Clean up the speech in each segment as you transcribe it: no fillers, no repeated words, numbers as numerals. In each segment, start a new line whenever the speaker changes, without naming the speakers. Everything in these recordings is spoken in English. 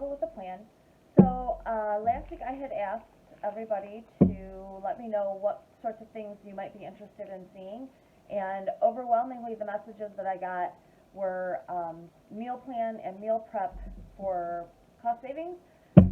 trouble with the plan. So last week I had asked everybody to let me know what sorts of things you might be interested in seeing, and overwhelmingly the messages that I got were meal plan and meal prep for cost savings.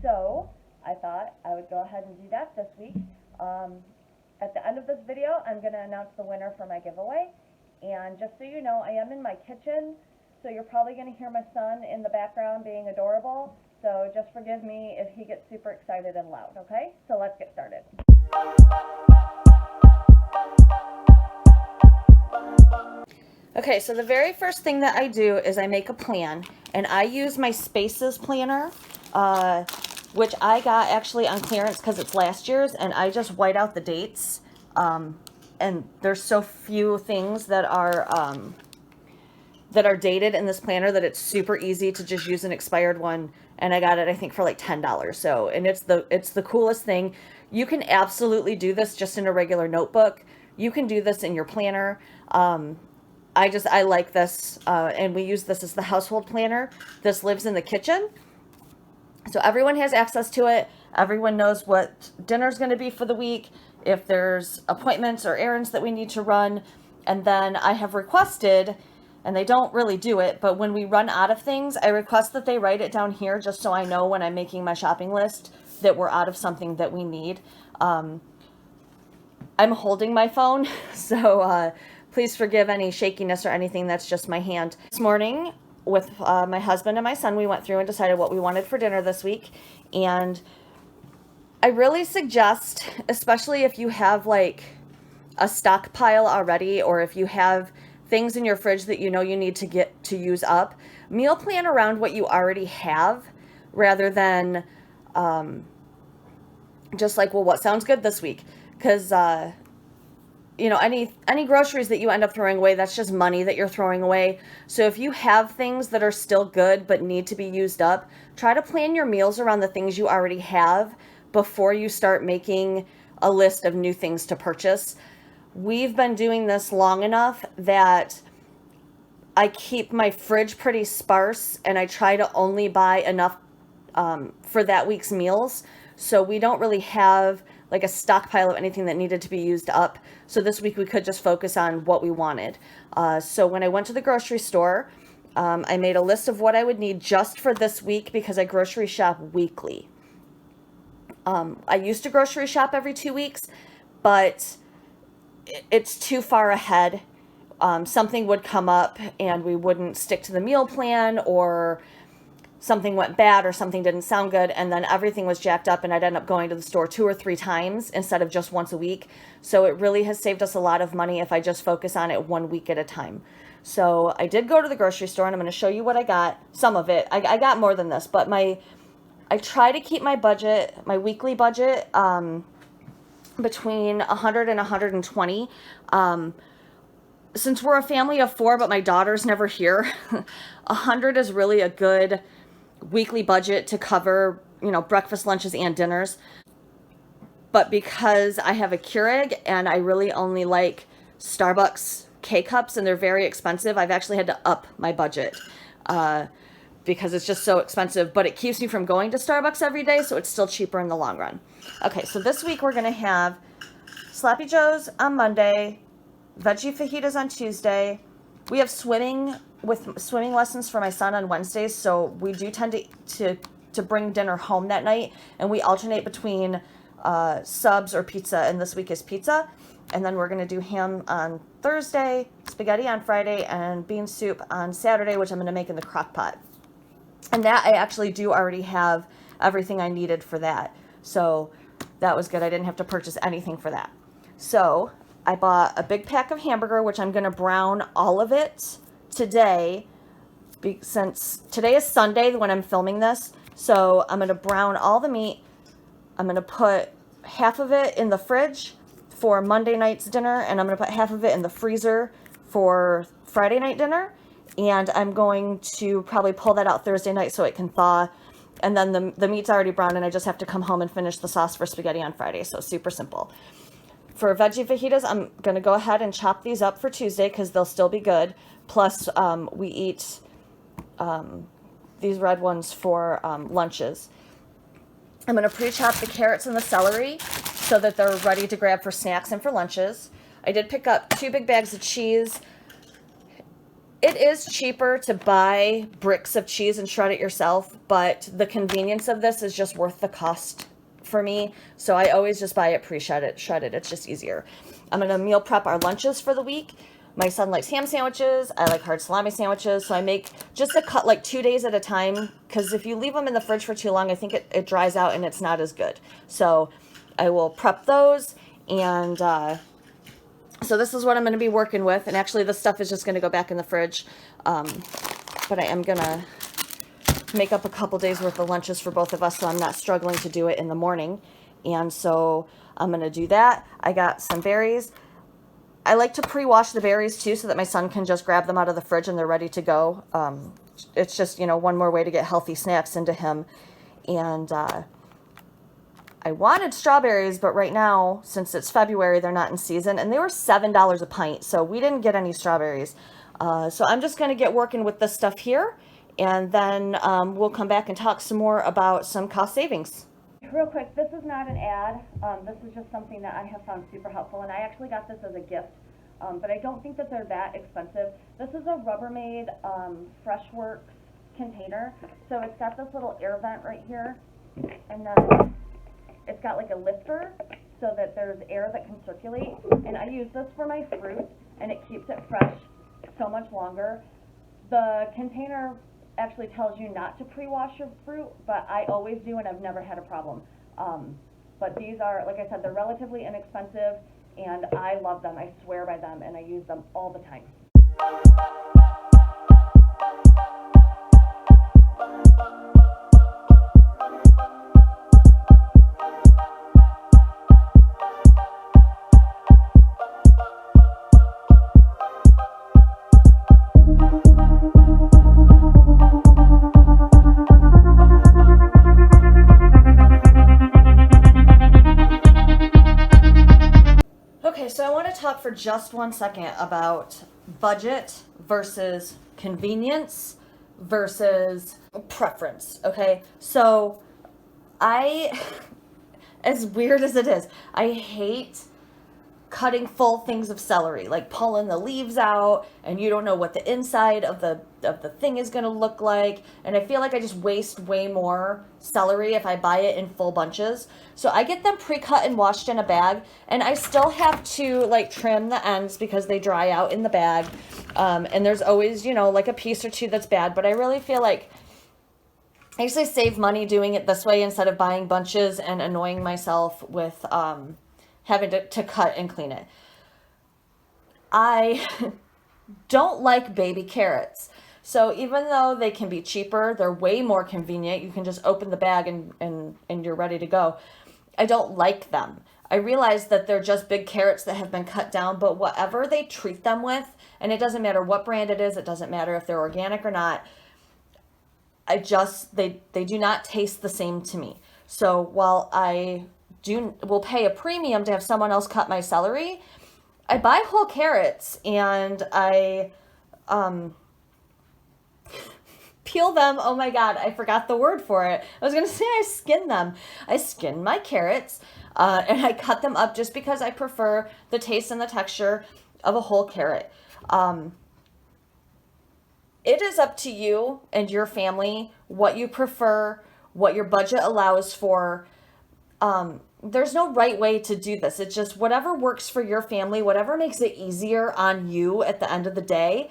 So I thought I would go ahead and do that this week. At the end of this video, I'm going to announce the winner for my giveaway. And just so you know, I am in my kitchen, so you're probably going to hear my son in the background being adorable. So just forgive me if he gets super excited and loud, okay? So let's get started. Okay, so the very first thing that I do is I make a plan, and I use my Spaces planner, which I got actually on clearance because it's last year's, and I just white out the dates. And there's so few things that are dated in this planner that it's super easy to just use an expired one. And I got it, I think, for like $10. So, and it's the coolest thing. You can absolutely do this just in a regular notebook. You can do this in your planner. I like this, and we use this as the household planner. This lives in the kitchen, so everyone has access to it. Everyone knows what dinner's going to be for the week, if there's appointments or errands that we need to run. And then I have requested, and they don't really do it, but when we run out of things, I request that they write it down here just so I know when I'm making my shopping list that we're out of something that we need. I'm holding my phone, so please forgive any shakiness or anything. That's just my hand. This morning, with my husband and my son, we went through and decided what we wanted for dinner this week. And I really suggest, especially if you have like a stockpile already, or if you have things in your fridge that you know you need to get to use up, meal plan around what you already have rather than just like, well, what sounds good this week? Because you know, any groceries that you end up throwing away, that's just money that you're throwing away. So if you have things that are still good but need to be used up, try to plan your meals around the things you already have before you start making a list of new things to purchase. We've been doing this long enough that I keep my fridge pretty sparse, and I try to only buy enough for that week's meals. So we don't really have like a stockpile of anything that needed to be used up. So this week we could just focus on what we wanted. So when I went to the grocery store, I made a list of what I would need just for this week because I grocery shop weekly. I used to grocery shop every 2 weeks, but it's too far ahead. Something would come up and we wouldn't stick to the meal plan, or something went bad, or something didn't sound good, and then everything was jacked up, and I'd end up going to the store 2 or 3 times instead of just once a week. So it really has saved us a lot of money if I just focus on it 1 week at a time. So I did go to the grocery store, and I'm going to show you what I got. Some of it. I got more than this, but I try to keep my budget, my weekly budget, between 100 and 120. Since we're a family of 4, but my daughter's never here, 100 is really a good weekly budget to cover, you know, breakfast, lunches, and dinners. But because I have a Keurig and I really only like Starbucks K-Cups and they're very expensive, I've actually had to up my budget because it's just so expensive, but it keeps me from going to Starbucks every day, so it's still cheaper in the long run. Okay, so this week we're going to have Sloppy Joe's on Monday, veggie fajitas on Tuesday. We have swimming lessons for my son on Wednesdays, so we do tend to bring dinner home that night, and we alternate between subs or pizza, and this week is pizza. And then we're going to do ham on Thursday, spaghetti on Friday, and bean soup on Saturday, which I'm going to make in the crock pot. And that I actually do already have everything I needed for that, so that was good. I didn't have to purchase anything for that. So I bought a big pack of hamburger, which I'm going to brown all of it today, since today is Sunday when I'm filming this. So I'm going to brown all the meat. I'm going to put half of it in the fridge for Monday night's dinner, and I'm going to put half of it in the freezer for Friday night dinner. And I'm going to probably pull that out Thursday night so it can thaw. And then the meat's already browned, and I just have to come home and finish the sauce for spaghetti on Friday. So super simple. For veggie fajitas, I'm going to go ahead and chop these up for Tuesday because they'll still be good. Plus, we eat these red ones for lunches. I'm going to pre-chop the carrots and the celery so that they're ready to grab for snacks and for lunches. I did pick up 2 big bags of cheese. It is cheaper to buy bricks of cheese and shred it yourself, but the convenience of this is just worth the cost for me. So I always just buy it shredded. It's just easier. I'm going to meal prep our lunches for the week. My son likes ham sandwiches. I like hard salami sandwiches. So I make just a cut like 2 days at a time, because if you leave them in the fridge for too long, I think it dries out and it's not as good. So I will prep those, and so this is what I'm going to be working with. And actually this stuff is just going to go back in the fridge. But I am going to make up a couple days worth of lunches for both of us, so I'm not struggling to do it in the morning. And so I'm going to do that. I got some berries. I like to pre-wash the berries too, so that my son can just grab them out of the fridge and they're ready to go. It's just, you know, one more way to get healthy snacks into him. And I wanted strawberries, but right now, since it's February, they're not in season, and they were $7 a pint, so we didn't get any strawberries. So I'm just going to get working with this stuff here, and then we'll come back and talk some more about some cost savings. Real quick, this is not an ad. This is just something that I have found super helpful, and I actually got this as a gift, but I don't think that they're that expensive. This is a Rubbermaid Freshworks container. So it's got this little air vent right here, and then it's got like a lifter so that there's air that can circulate. And I use this for my fruit, and it keeps it fresh so much longer. The container actually tells you not to pre-wash your fruit, but I always do, and I've never had a problem. But these are, like I said, they're relatively inexpensive, and I love them. I swear by them, and I use them all the time. So I want to talk for just 1 second about budget versus convenience versus preference, okay? So as weird as it is, I hate cutting full things of celery, like pulling the leaves out, and you don't know what the inside of the thing is going to look like, and I feel like I just waste way more celery if I buy it in full bunches. So I get them pre-cut and washed in a bag, and I still have to like trim the ends because they dry out in the bag, and there's always, you know, like a piece or two that's bad, but I really feel like I usually save money doing it this way instead of buying bunches and annoying myself with having to cut and clean it. I don't like baby carrots. So even though they can be cheaper, they're way more convenient. You can just open the bag and you're ready to go. I don't like them. I realize that they're just big carrots that have been cut down, but whatever they treat them with, and it doesn't matter what brand it is, it doesn't matter if they're organic or not, they do not taste the same to me. So while I will pay a premium to have someone else cut my celery, I buy whole carrots and I peel them. Oh my God, I forgot the word for it. I was going to say I skin them. I skin my carrots and I cut them up just because I prefer the taste and the texture of a whole carrot. It is up to you and your family what you prefer, what your budget allows for. There's no right way to do this. It's just whatever works for your family, whatever makes it easier on you at the end of the day,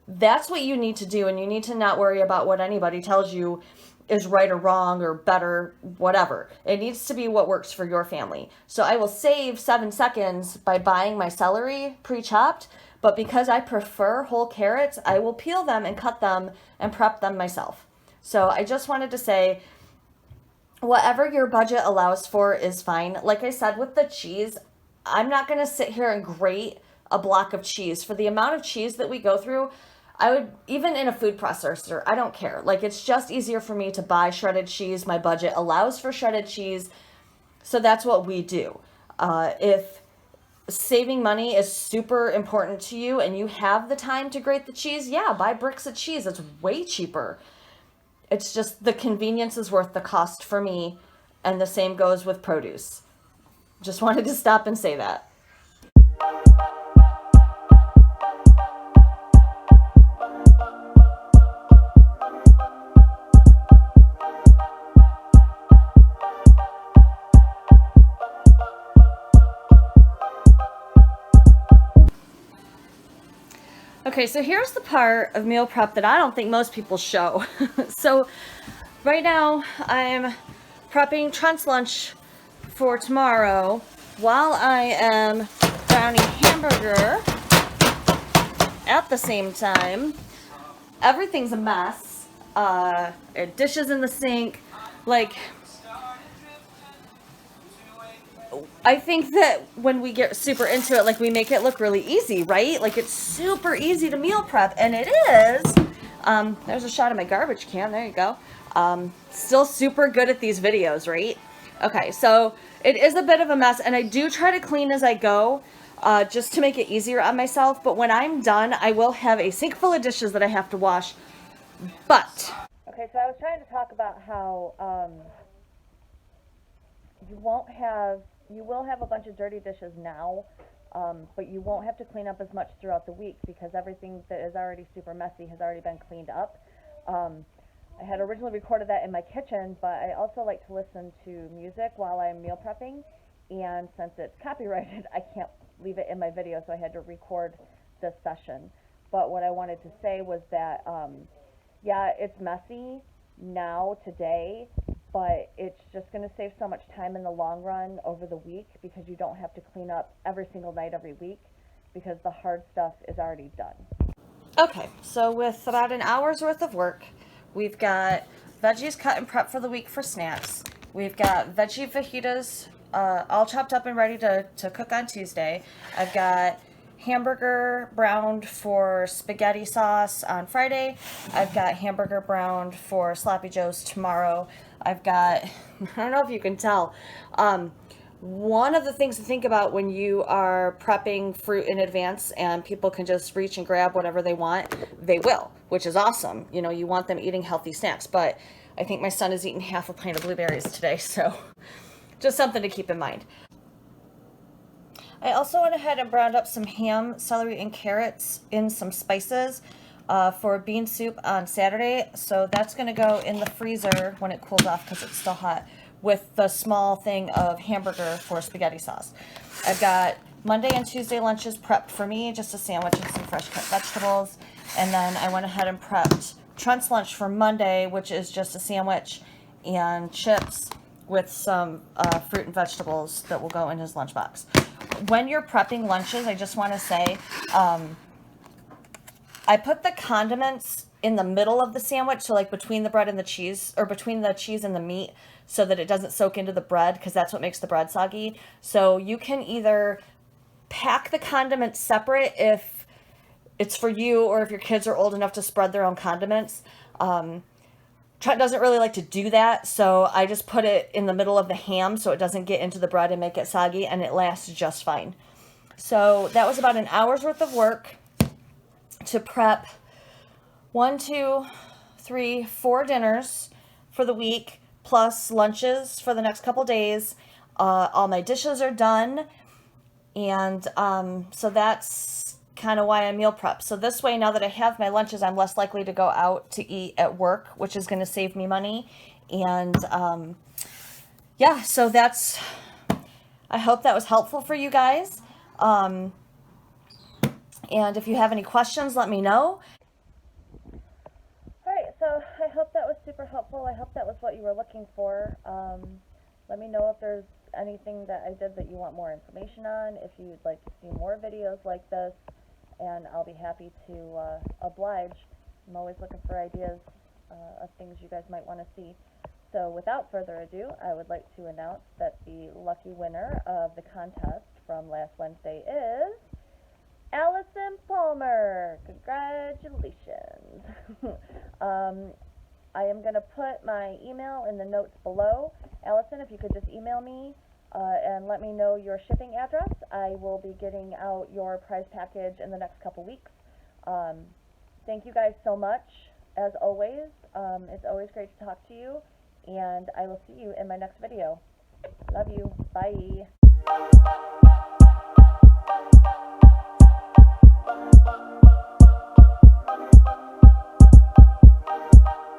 that's what you need to do. And you need to not worry about what anybody tells you is right or wrong or better, whatever. It needs to be what works for your family. So I will save 7 seconds by buying my celery pre-chopped, but because I prefer whole carrots, I will peel them and cut them and prep them myself. So I just wanted to say, whatever your budget allows for is fine. Like I said, with the cheese, I'm not going to sit here and grate a block of cheese. For the amount of cheese that we go through, I would, even in a food processor, I don't care. Like, it's just easier for me to buy shredded cheese. My budget allows for shredded cheese. So that's what we do. If saving money is super important to you and you have the time to grate the cheese, yeah, buy bricks of cheese. It's way cheaper. It's just the convenience is worth the cost for me, and the same goes with produce. Just wanted to stop and say that. Okay, so here's the part of meal prep that I don't think most people show. So right now I'm prepping Trent's lunch for tomorrow while I am browning hamburger at the same time. Everything's a mess. Dishes in the sink. Like, I think that when we get super into it, like, we make it look really easy, right? Like, it's super easy to meal prep, and it is. There's a shot of my garbage can. There you go. Still super good at these videos, right? Okay, so it is a bit of a mess, and I do try to clean as I go, just to make it easier on myself. But when I'm done, I will have a sink full of dishes that I have to wash. But okay, so I was trying to talk about how you will have a bunch of dirty dishes now, but you won't have to clean up as much throughout the week because everything that is already super messy has already been cleaned up. I had originally recorded that in my kitchen, but I also like to listen to music while I'm meal prepping, and since it's copyrighted, I can't leave it in my video, so I had to record this session. But what I wanted to say was that, yeah, it's messy now, today, but it's just going to save so much time in the long run over the week because you don't have to clean up every single night every week because the hard stuff is already done. Okay, so with about an hour's worth of work, we've got veggies cut and prepped for the week for snacks. We've got veggie fajitas all chopped up and ready to cook on Tuesday. I've got hamburger browned for spaghetti sauce on Friday. I've got hamburger browned for sloppy joes tomorrow. I've got, I don't know if you can tell, one of the things to think about when you are prepping fruit in advance and people can just reach and grab whatever they want, they will, which is awesome. You know, you want them eating healthy snacks, but I think my son has eaten half a pint of blueberries today, so just something to keep in mind. I also went ahead and browned up some ham, celery, and carrots in some spices for bean soup on Saturday. So that's going to go in the freezer when it cools off because it's still hot, with the small thing of hamburger for spaghetti sauce. I've got Monday and Tuesday lunches prepped for me, just a sandwich and some fresh cut vegetables. And then I went ahead and prepped Trent's lunch for Monday, which is just a sandwich and chips with some fruit and vegetables that will go in his lunchbox. When you're prepping lunches, I just want to say, I put the condiments in the middle of the sandwich, so like between the bread and the cheese, or between the cheese and the meat, so that it doesn't soak into the bread, because that's what makes the bread soggy. So you can either pack the condiments separate if it's for you, or if your kids are old enough to spread their own condiments. Trent doesn't really like to do that, so I just put it in the middle of the ham so it doesn't get into the bread and make it soggy, and it lasts just fine. So that was about an hour's worth of work to prep 1, 2, 3, 4 dinners for the week, plus lunches for the next couple days. All my dishes are done, and so that's kind of why I meal prep. So this way, now that I have my lunches, I'm less likely to go out to eat at work, which is going to save me money. And yeah, so that's, I hope that was helpful for you guys. And if you have any questions, let me know. All right, so I hope that was super helpful. I hope that was what you were looking for. Let me know if there's anything that I did that you want more information on, if you'd like to see more videos like this, and I'll be happy to oblige. I'm always looking for ideas of things you guys might want to see. So without further ado, I would like to announce that the lucky winner of the contest from last Wednesday is Allison Palmer. Congratulations. I am going to put my email in the notes below. Allison, if you could just email me and let me know your shipping address, I will be getting out your prize package in the next couple weeks. Thank you guys so much as always, it's always great to talk to you, and I will see you in my next video. Love you. Bye.